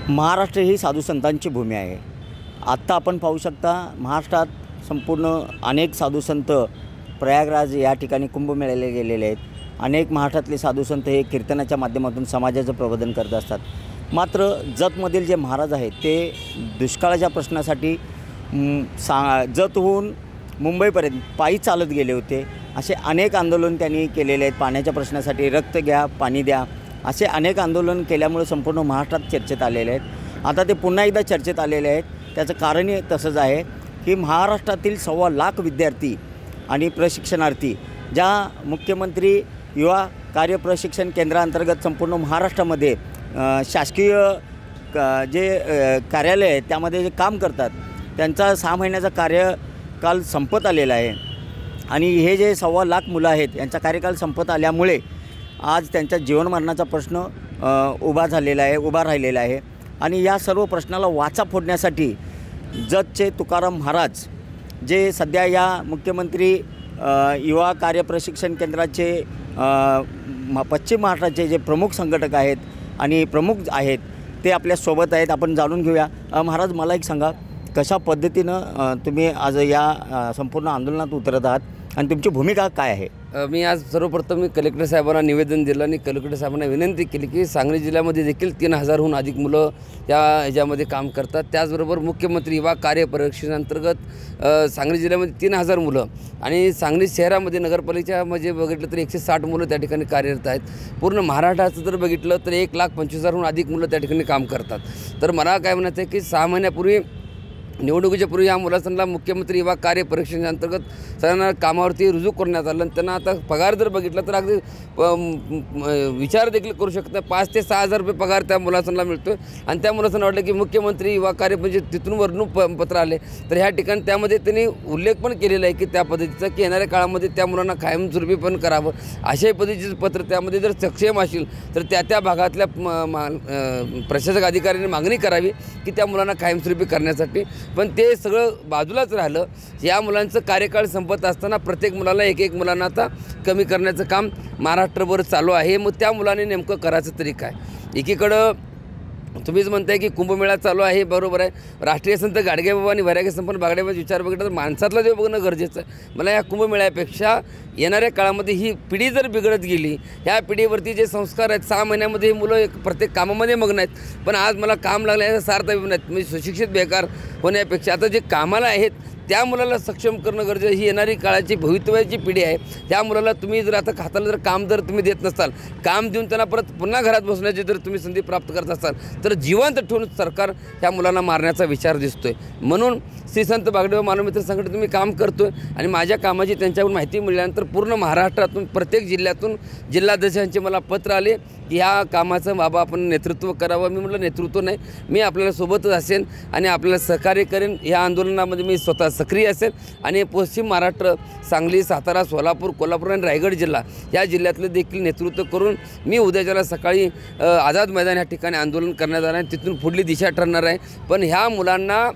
महाराष्ट्र ही साधू संतांची भूमी आहे। आत्ता आपण पाहू शकता महाराष्ट्रात संपूर्ण अनेक साधू संत प्रयागराज या ठिकाणी कुंभमेळ्याला गेलेले आहेत। अनेक महाराष्ट्रातले साधू संत हे कीर्तनाच्या माध्यमातून समाजाचं प्रबोधन करत असतात। मात्र जतमधील जे महाराज आहेत ते दुष्काळाच्या प्रश्नासाठी जतहून मुंबईपर्यंत पायी चालत गेले होते। असे अनेक आंदोलन त्यांनी केलेले आहेत। पाण्याच्या प्रश्नासाठी रक्त घ्या पाणी द्या असे अनेक आंदोलन केल्यामुळे संपूर्ण महाराष्ट्रात चर्चेत आलेले आहेत। आता ते पुन्हा एकदा चर्चेत आलेले आहेत। त्याचं कारणही तसंच आहे की महाराष्ट्रातील 1.25 लाख विद्यार्थी आणि प्रशिक्षणार्थी ज्या मुख्यमंत्री युवा कार्य प्रशिक्षण केंद्रांतर्गत संपूर्ण महाराष्ट्रामध्ये शासकीय जे कार्यालय आहे त्यामध्ये जे काम करतात त्यांचा 6 महिन्याचा कार्यकाल संपत आलेला आहे। आणि हे जे 1.25 लाख मुलं आहेत यांचा कार्यकाल संपत आल्यामुळे आज त्यांच्या जीवनमरणाचा प्रश्न उभा राहिलेला आहे। आणि या सर्व प्रश्नाला वाचा फोडण्यासाठी जतचे तुकाराम महाराज जे सध्या या मुख्यमंत्री युवा कार्य प्रशिक्षण केंद्राचे पश्चिम महाराष्ट्राचे जे प्रमुख संघटक आहेत आणि प्रमुख आहेत ते आपल्यासोबत आहेत। आपण जाणून घेऊया। महाराज मला एक सांगा, कशा पद्धतीनं तुम्ही आज या संपूर्ण आंदोलनात उतरत आहात आणि तुमची भूमिका काय आहे? मी आज सर्वप्रथम कलेक्टर साहेबांना निवेदन दिलं आणि कलेक्टर साहेबांना विनंती केली की सांगली जिल्ह्यामध्ये देखील 3000हून अधिक मुलं ह्याच्यामध्ये काम करतात। त्याचबरोबर मुख्यमंत्री युवा कार्य प्रशिक्षणांतर्गत सांगली जिल्ह्यामध्ये 3000 मुलं आणि सांगली शहरामध्ये नगरपालिकेमध्ये बघितलं तर 160 मुलं त्या ठिकाणी कार्यरत आहेत। पूर्ण महाराष्ट्राचं जर बघितलं तर 1,25,000हून अधिक मुलं त्या ठिकाणी काम करतात। तर मला काय म्हणायचं आहे की 6 महिन्यापूर्वी निवडणुकीच्या पूर्वी या मुलांना मुख्यमंत्री युवा कार्य परीक्षेअंतर्गत सगळ्यांना कामावरती रुजू करण्यात आलं। त्यांना आता पगार जर बघितला तर अगदी विचार देखील करू शकता 5 ते 6 हजार रुपये पगार त्या मुलांना मिळतो। आणि त्या मुलांना वाटलं की मुख्यमंत्री युवा कार्य म्हणजे तिथून वरून पत्र आले तर ह्या ठिकाणी त्यामध्ये त्यांनी उल्लेख पण केलेला आहे की त्या पद्धतीचा की येणाऱ्या काळामध्ये त्या मुलांना कायमस्वरूपी पण करावं अशाही पद्धतीचं पत्र त्यामध्ये जर सक्षम असेल तर त्या भागातल्या प्रशासक अधिकाऱ्यांनी मागणी करावी की त्या मुलांना कायमस्वरूपी करण्यासाठी। पण ते सगळं बाजूलाच राहिलं। या मुलांचं कार्यकाळ संपत असताना प्रत्येक मुलाला एक मुलांना आता कमी करण्याचं काम महाराष्ट्रभर चालू आहे। मग त्या मुलांनी नेमकं करायचं तरी काय? एकीकडं तुम्हीच म्हणताय की कुंभमेळा चालू आहे, बरोबर आहे। राष्ट्रीय संत गाडगेबाबा आणि वैराग्य संपन्न बागडेबाबा विचार बघितला तर माणसातला देव बघणं गरजेचं आहे। मला या कुंभमेळ्यापेक्षा येणाऱ्या काळामध्ये ही पिढी जर बिघडत गेली, ह्या पिढीवरती जे संस्कार आहेत 6 महिन्यामध्ये ही मुलं प्रत्येक कामामध्ये मग्न आहेत। पण आज मला काम लागलं याचा सार्थ अभिमान आहेत। म्हणजे सुशिक्षित बेकार होण्यापेक्षा आता जे कामाला आहेत त्या मुलाला सक्षम करणं गरजेचं। ही येणारी काळाची भवितव्याची पिढी आहे। त्या मुलाला तुम्ही जर आता हाताला जर काम जर तुम्ही देत नसाल, काम देऊन त्यांना परत पुन्हा घरात बसण्याची जर तुम्ही संधी प्राप्त करत असाल तर जिवंत ठेवून सरकार ह्या मुलांना मारण्याचा विचार दिसतोय। म्हणून श्री संत बागडेबाबा मानवमित्र संघटनेत मी काम करतोय आणि माझ्या कामाची त्यांच्याकडून माहिती मिळाल्यानंतर पूर्ण महाराष्ट्रातून प्रत्येक जिल्ह्यातून जिल्हाध्यक्षांचे मला पत्र आले की ह्या कामाचं बाबा आपण नेतृत्व करावं। मी म्हटलं नेतृत्व नाही, मी आपल्याला सोबतच असेन आणि आपल्याला सहकार्य करेन। ह्या आंदोलनामध्ये मी स्वतः सक्रिय असेल आणि पश्चिम महाराष्ट्र सांगली, सातारा, सोलापूर, कोल्हापूर आणि रायगड जिल्हा या जिल्ह्यातलं देखील नेतृत्व करून मी उद्याच्याला सकाळी आझाद मैदान या ठिकाणी आंदोलन करण्यात आलं आहे। तिथून पुढली दिशा ठरणार आहे। पण ह्या मुलांना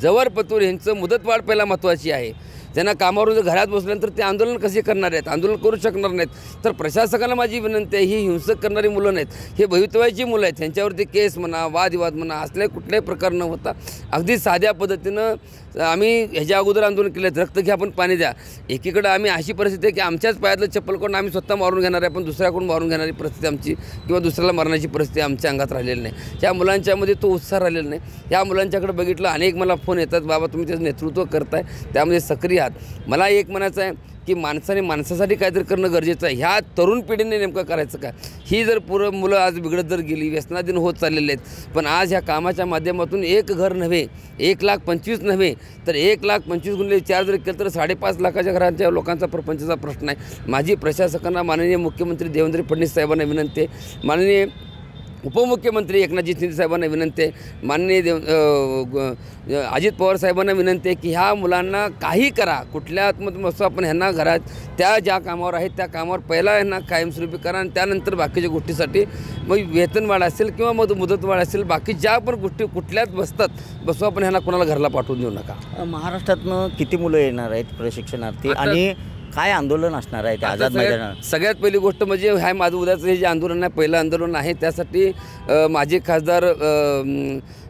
जवर पतूर यांचं मुदतवाढ पहिला महत्त्वाची आहे। त्यांना कामावरून जर घरात बसल्यानंतर ते आंदोलन कसे करणार आहेत? आंदोलन करू शकणार नाहीत। तर प्रशासकाला माझी विनंती आहे, ही हिंसक करणारी मुलं नाहीत, हे भवितव्याची मुलं आहेत। त्यांच्यावरती केस म्हणा, वादविवाद म्हणा असल्या कुठल्याही प्रकार न होता अगदी साध्या पद्धतीनं आम्ही ह्याच्या अगोदर आंदोलन केलं आहे, रक्त घ्या पण पाणी द्या। एकीकडं आम्ही अशी परिस्थिती आहे की आमच्याच पायातलं चप्पल करून आम्ही स्वतः मारून घेणार आहे, पण दुसऱ्याकडून मारून घेणारी परिस्थिती आमची किंवा दुसऱ्याला मारण्याची परिस्थिती आमच्या अंगात राहिलेली नाही। त्या मुलांच्यामध्ये तो उत्साह राहिलेला नाही। या मुलांच्याकडे बघितलं अनेक मला फोन येतात, बाबा तुम्ही त्याचं नेतृत्व करताय त्यामध्ये सक्रिय आहात। मला एक म्हणायचं आहे की माणसाने माणसासाठी काहीतरी करणं गरजेचं आहे। ह्या तरुण पिढीने नेमकं करायचं काय? ही जर मुलं आज बिघडत जर गेली, व्यसनाधीन होत चाललेले आहेत। पण आज ह्या कामाच्या माध्यमातून एक घर नव्हे, 1,25,000 नव्हे तर 1,25,000 गुणिले 4 जर केलं तर 5.5 लाखाच्या घरांच्या लोकांचा प्रपंचाचा प्रश्न आहे। माझी प्रशासकांना माननीय मुख्यमंत्री देवेंद्र फडणवीस साहेबांना विनंती आहे, माननीय उपमुख्यमंत्री एकनाथजी शिंदे साहेबांना विनंती आहे, माननीय अजित पवार साहेबांना विनंती आहे की ह्या मुलांना काही करा, कुठल्या आत्महत्या आपण ह्यांना घरात त्या ज्या कामावर आहेत त्या कामावर पहिला ह्यांना कायमस्वरूपी करा आणि त्यानंतर बाकीच्या गोष्टीसाठी मग वेतनवाढ असेल किंवा मग मुदतवाढ असेल, बाकी ज्या पण गोष्टी कुठल्याच बसू आपण ह्यांना कोणाला घरला पाठवून देऊ नका। महाराष्ट्रातनं किती मुलं येणार आहेत प्रशिक्षणार्थी आणि काय आंदोलन असणार आहे ते आझाद मैदानात? सगळ्यात पहिली गोष्ट म्हणजे ह्या माझं उद्याचं हे जे आंदोलन आहे पहिलं आंदोलन आहे, त्यासाठी माझे खासदार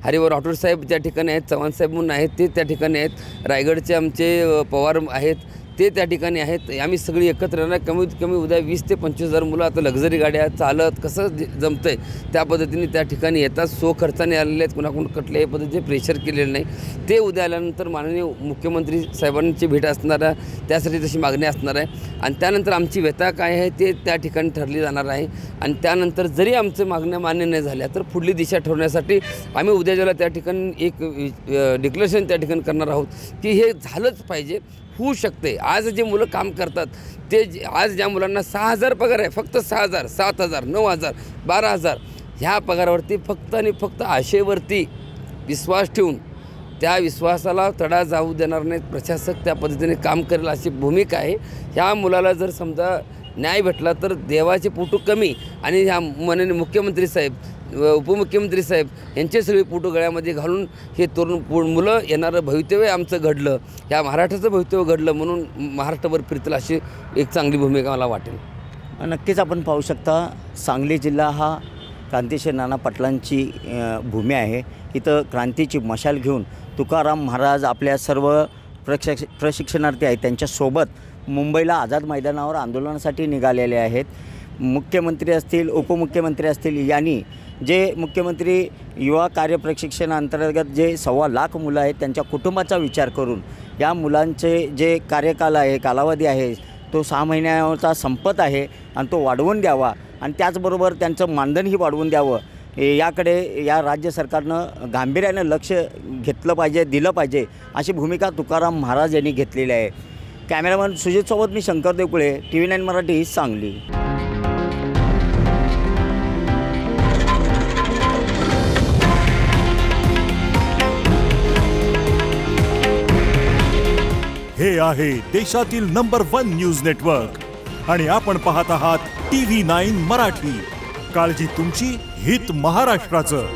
हरिभाऊ राठोड साहेब त्या ठिकाणी आहेत, चव्हाण साहेब म्हणून आहेत ते त्या ठिकाणी आहेत, रायगडचे आमचे पवार आहेत ते त्या ठिकाणी आहेत. आम्ही सगळी एकत्र राहणार. कमीत कमी उद्या 20 ते 25,000 मुलं आता लक्झरी गाड्या चालत कसं जमतं आहे त्या पद्धतीने त्या ठिकाणी येतात. खर्चाने आलेले आहेत, कुणाकडून कुठल्याही पद्धतीचे प्रेशर केलेलं नाही. ते उद्या आल्यानंतर माननीय मुख्यमंत्री साहेबांची भेट असणार आहे, त्यासाठी तशी मागणी असणार आहे. आणि त्यानंतर आमची व्यथा काय आहे ते त्या ठिकाणी ठरली जाणार आहे. आणि त्यानंतर जरी आमच्या मागण्या मान्य नाही झाल्या तर पुढली दिशा ठरवण्यासाठी आम्ही उद्या ज्याला त्या ठिकाणी एक डिक्लेरेशन त्या ठिकाणी करणार आहोत की हे झालंच पाहिजे, होऊ शकते. आज जे मुलं काम करतात ते आज ज्या मुलांना 6,000 पगार आहे, फक्त 6,000, 7,000, 9,000, 12,000 ह्या पगारावरती फक्त आणि फक्त आशेवरती विश्वास ठेवून त्या विश्वासाला तडा जाऊ देणार नाहीत प्रशासक, त्या पद्धतीने काम करेल अशी भूमिका आहे. ह्या मुलाला जर समजा न्याय भेटला तर देवाचे पोटू कमी आणि ह्या माननीय मुख्यमंत्री साहेब, उपमुख्यमंत्री साहेब यांचे सगळे पोटू गळ्यामध्ये घालून हे तरुण मुलं येणारं भवितव्य आमचं घडलं, ह्या महाराष्ट्राचं भवितव्य घडलं म्हणून महाराष्ट्रभर फिरतील अशी एक चांगली भूमिका मला वाटेल. नक्कीच आपण पाहू शकता सांगली जिल्हा हा क्रांतिशील नाना पाटलांची भूमी आहे. इथं क्रांतीची मशाल घेऊन तुकाराम महाराज आपल्या सर्व प्रशिक्षणार्थी आहेत त्यांच्यासोबत मुंबईला आझाद मैदानावर आंदोलनासाठी निघालेले आहेत. मुख्यमंत्री असतील, उपमुख्यमंत्री असतील यांनी जे मुख्यमंत्री युवा कार्य प्रशिक्षणाअंतर्गत जे 1.25 लाख मुलं आहेत त्यांच्या कुटुंबाचा विचार करून या मुलांचे जे कार्यकाल आहे, कालावधी आहे तो 6 महिन्याचा संपत आहे आणि तो वाढवून द्यावा आणि त्याचबरोबर त्यांचं मानधनही वाढवून द्यावं याकडे या राज्य सरकारनं गांभीर्यानं लक्ष घेतलं पाहिजे, दिलं पाहिजे अशी भूमिका तुकाराम महाराज यांनी घेतलेली आहे. कॅमेरामन सुजितसोबत मी शंकर देवकुळे, TV9 मराठी, सांगली. हे आहे देशातील नंबर 1 न्यूज नेटवर्क आणि आपण पाहत आहात TV9 मराठी. काळजी तुमची, हित महाराष्ट्राचं.